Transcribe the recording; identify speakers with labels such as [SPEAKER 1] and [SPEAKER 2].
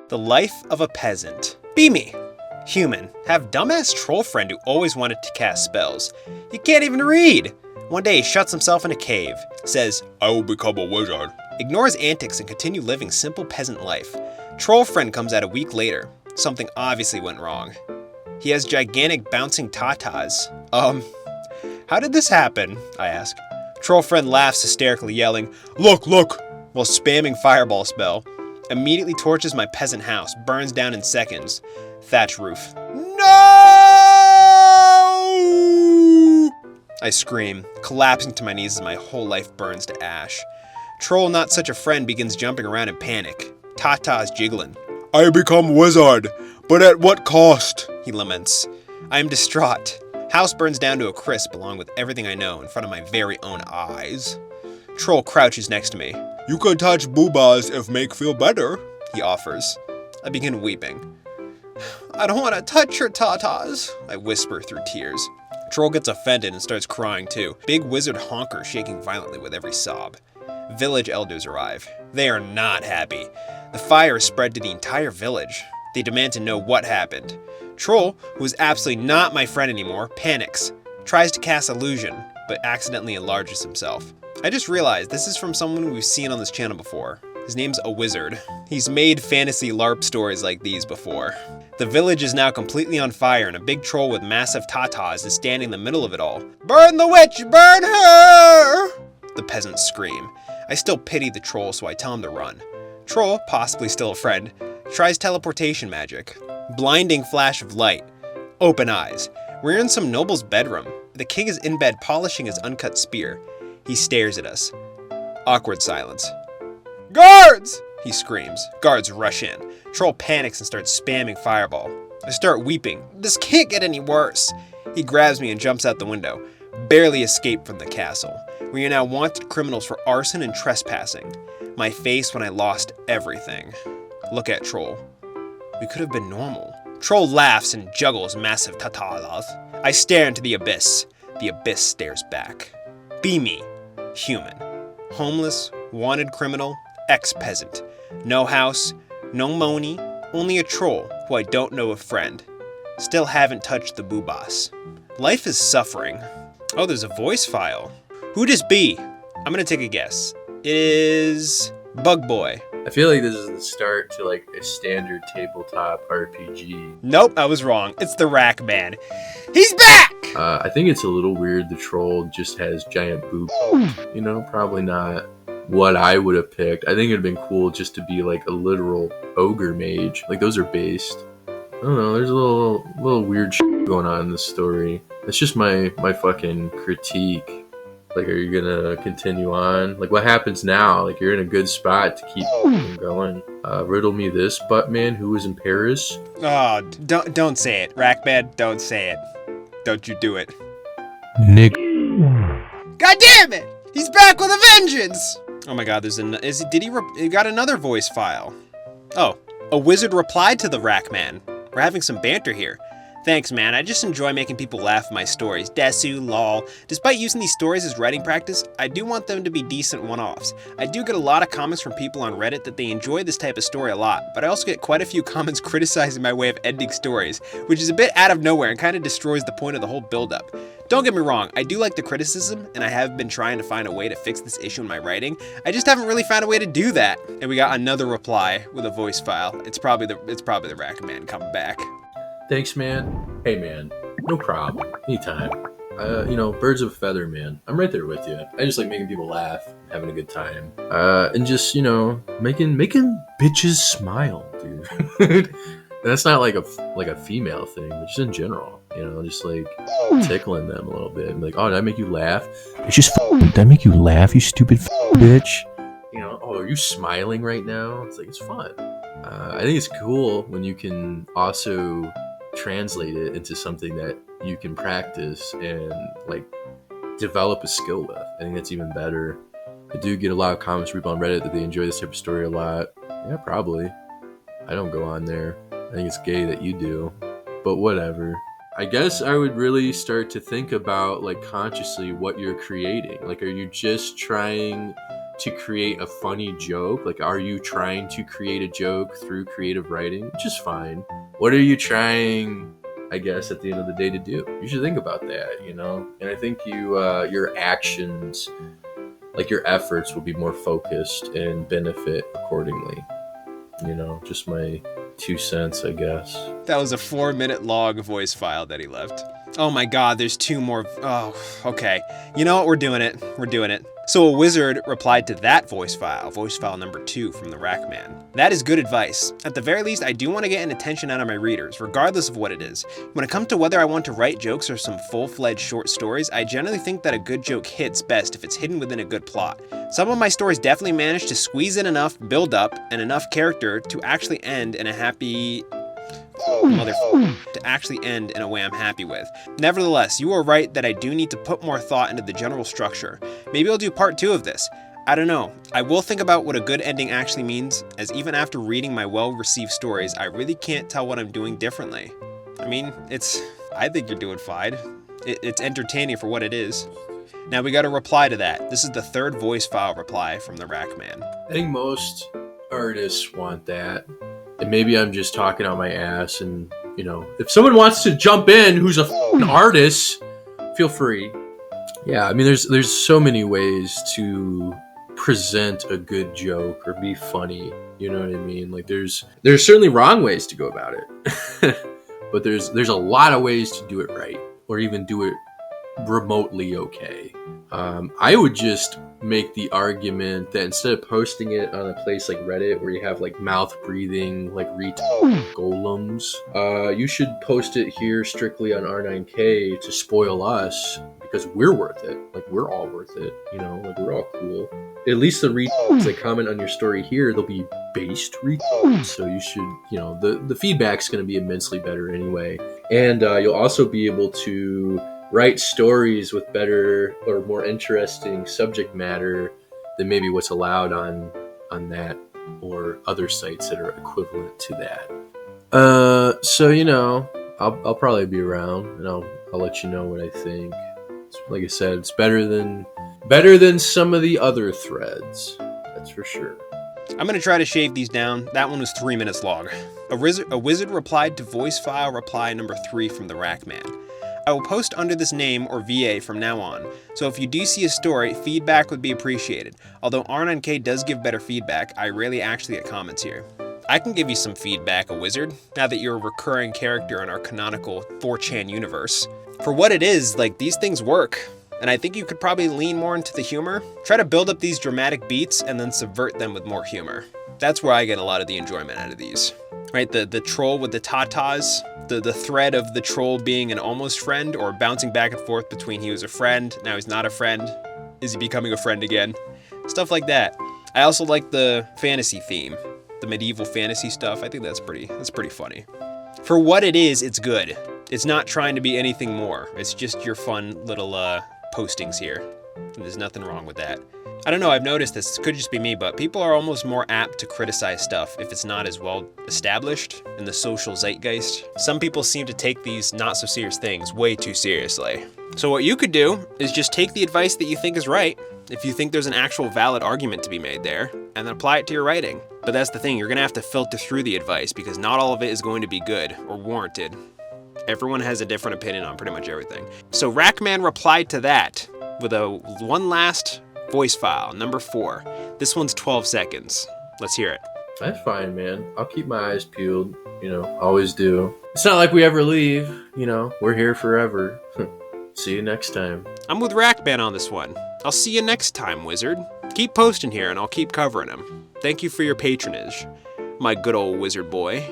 [SPEAKER 1] The life of a peasant. Be me. Human. Have dumbass troll friend who always wanted to cast spells. He can't even read. One day he shuts himself in a cave. Says, I will become a wizard. Ignores antics and continue living simple peasant life. Troll friend comes out a week later. Something obviously went wrong. He has gigantic bouncing tatas. How did this happen? I ask. Troll friend laughs hysterically, yelling, Look, look! While spamming fireball spell. Immediately torches my peasant house, burns down in seconds. Thatch roof. No! I scream, collapsing to my knees as my whole life burns to ash. Troll not such a friend begins jumping around in panic. Tata's jiggling. I become wizard, but at what cost? He laments. I am distraught. House burns down to a crisp along with everything I know in front of my very own eyes. Troll crouches next to me. You could touch boobas if make feel better, he offers. I begin weeping. I don't want to touch your tatas, I whisper through tears. Troll gets offended and starts crying too. Big wizard honker shaking violently with every sob. Village elders arrive. They are not happy. The fire is spread to the entire village. They demand to know what happened. Troll, who is absolutely not my friend anymore, panics. Tries to cast illusion, but accidentally enlarges himself. I just realized this is from someone we've seen on this channel before. His name's a wizard. He's made fantasy LARP stories like these before. The village is now completely on fire and a big troll with massive tatas is standing in the middle of it all. Burn the witch! Burn her! The peasants scream. I still pity the troll, so I tell him to run. Troll, possibly still a friend, tries teleportation magic. Blinding flash of light. Open eyes. We're in some noble's bedroom. The king is in bed polishing his uncut spear. He stares at us. Awkward silence. Guards! He screams. Guards rush in. Troll panics and starts spamming fireball. I start weeping. This can't get any worse. He grabs me and jumps out the window. Barely escaped from the castle. We are now wanted criminals for arson and trespassing. My face when I lost everything. Look at Troll. We could have been normal. Troll laughs and juggles massive tatalas. I stare into the abyss. The abyss stares back. Be me. Human. Homeless, wanted criminal, ex-peasant. No house, no money, only a troll who I don't know a friend. Still haven't touched the boobas. Life is suffering. Oh, there's a voice file. Who'd this be? I'm gonna take a guess. It is Bug Boy.
[SPEAKER 2] I feel like this is the start to like a standard tabletop RPG.
[SPEAKER 1] Nope, I was wrong. It's the Rack Man. He's back!
[SPEAKER 2] I think it's a little weird the troll just has giant boobs. You know, probably not what I would have picked. I think it'd have been cool just to be like a literal ogre mage. Like those are based. I don't know, there's a little weird shit going on in this story. It's just my fucking critique. Like, are you gonna continue on? Like, what happens now? Like, you're in a good spot to keep going. Riddle me this, Buttman, who was in Paris?
[SPEAKER 1] Oh, don't say it. Rackman, don't say it. Don't you do it.
[SPEAKER 2] Nick.
[SPEAKER 1] God damn it! He's back with a vengeance! Oh my god, he got another voice file. Oh, a wizard replied to the Rackman. We're having some banter here. Thanks, man. I just enjoy making people laugh at my stories. Desu, lol. Despite using these stories as writing practice, I do want them to be decent one-offs. I do get a lot of comments from people on Reddit that they enjoy this type of story a lot, but I also get quite a few comments criticizing my way of ending stories, which is a bit out of nowhere and kind of destroys the point of the whole build-up. Don't get me wrong, I do like the criticism, and I have been trying to find a way to fix this issue in my writing. I just haven't really found a way to do that. And we got another reply with a voice file. It's probably the Rack Man coming back.
[SPEAKER 2] Thanks, man. Hey, man. No problem. Anytime. Birds of a feather, man. I'm right there with you. I just like making people laugh, having a good time. And just, making bitches smile, dude. That's not like a female thing, but just in general. Just like tickling them a little bit. And like, oh, did I make you laugh? It's just did I make you laugh, you stupid bitch? Oh, are you smiling right now? It's like, it's fun. I think it's cool when you can also translate it into something that you can practice and like develop a skill with. I think that's even better. I do get a lot of comments from people on Reddit that they enjoy this type of story a lot. Yeah, probably. I don't go on there. I think it's gay that you do, but whatever. I guess I would really start to think about like consciously what you're creating. Like, are you just trying to create a funny joke? Like, are you trying to create a joke through creative writing? Which is fine. What are you trying, I guess, at the end of the day to do? You should think about that, you know? And I think your actions, like your efforts, will be more focused and benefit accordingly. You know, just my 2 cents, I guess.
[SPEAKER 1] That was a 4-minute log voice file that he left. Oh my god, there's 2 more. Oh, okay. You know what? We're doing it. So a wizard replied to that voice file number 2 from the Rackman. That is good advice. At the very least, I do want to get an attention out of my readers, regardless of what it is. When it comes to whether I want to write jokes or some full-fledged short stories, I generally think that a good joke hits best if it's hidden within a good plot. Some of my stories definitely manage to squeeze in enough build-up and enough character to actually end in a happy... to actually end in a way I'm happy with. Nevertheless, you are right that I do need to put more thought into the general structure. Maybe I'll do part 2 of this. I don't know. I will think about what a good ending actually means, as even after reading my well-received stories, I really can't tell what I'm doing differently. I mean, I think you're doing fine. It's entertaining for what it is. Now we got a reply to that. This is the 3rd voice file reply from the Rackman.
[SPEAKER 2] I think most artists want that. And maybe I'm just talking out my ass, and, you know, if someone wants to jump in who's an artist, feel free. Yeah, I mean, there's so many ways to present a good joke or be funny, you know what I mean? Like, there's certainly wrong ways to go about it. But there's a lot of ways to do it right, or even do it remotely okay. I would just make the argument that instead of posting it on a place like Reddit where you have like mouth breathing, like golems, you should post it here strictly on R9K to spoil us, because we're worth it. Like, we're all worth it, you know, like, we're all cool. At least the retweets that comment on your story here, they'll be based retweets. So you should, you know, the feedback's going to be immensely better anyway. And you'll also be able to write stories with better or more interesting subject matter than maybe what's allowed on that or other sites that are equivalent to that. So, you know, I'll probably be around, and I'll let you know what I think. Like I said, it's better than some of the other threads. That's for sure.
[SPEAKER 1] I'm going to try to shave these down. That one was 3 minutes long. A wizard replied to voice file reply number 3 from the Rackman. I will post under this name or VA from now on, so if you do see a story, feedback would be appreciated. Although R9K does give better feedback, I rarely actually get comments here. I can give you some feedback, a wizard, now that you're a recurring character in our canonical 4Chan universe. For what it is, like, these things work, and I think you could probably lean more into the humor. Try to build up these dramatic beats and then subvert them with more humor. That's where I get a lot of the enjoyment out of these. Right, the troll with the tatas, the thread of the troll being an almost friend, or bouncing back and forth between he was a friend, now he's not a friend, is he becoming a friend again? Stuff like that. I also like the fantasy theme, the medieval fantasy stuff. I think that's pretty funny. For what it is, it's good. It's not trying to be anything more. It's just your fun little postings here. And there's nothing wrong with that. I don't know, I've noticed this could just be me, but people are almost more apt to criticize stuff if it's not as well established in the social zeitgeist. Some people seem to take these not so serious things way too seriously. So what you could do is just take the advice that you think is right, if you think there's an actual valid argument to be made there, and then apply it to your writing. But that's the thing, you're gonna have to filter through the advice, because not all of it is going to be good or warranted. Everyone has a different opinion on pretty much everything. So Rackman replied to that with one last voice file, number 4. This one's 12 seconds. Let's hear it.
[SPEAKER 2] That's fine, man. I'll keep my eyes peeled, you know, always do. It's not like we ever leave, you know, we're here forever. See you next time.
[SPEAKER 1] I'm with Rackman on this one. I'll see you next time, wizard. Keep posting here and I'll keep covering them. Thank you for your patronage, my good old wizard boy.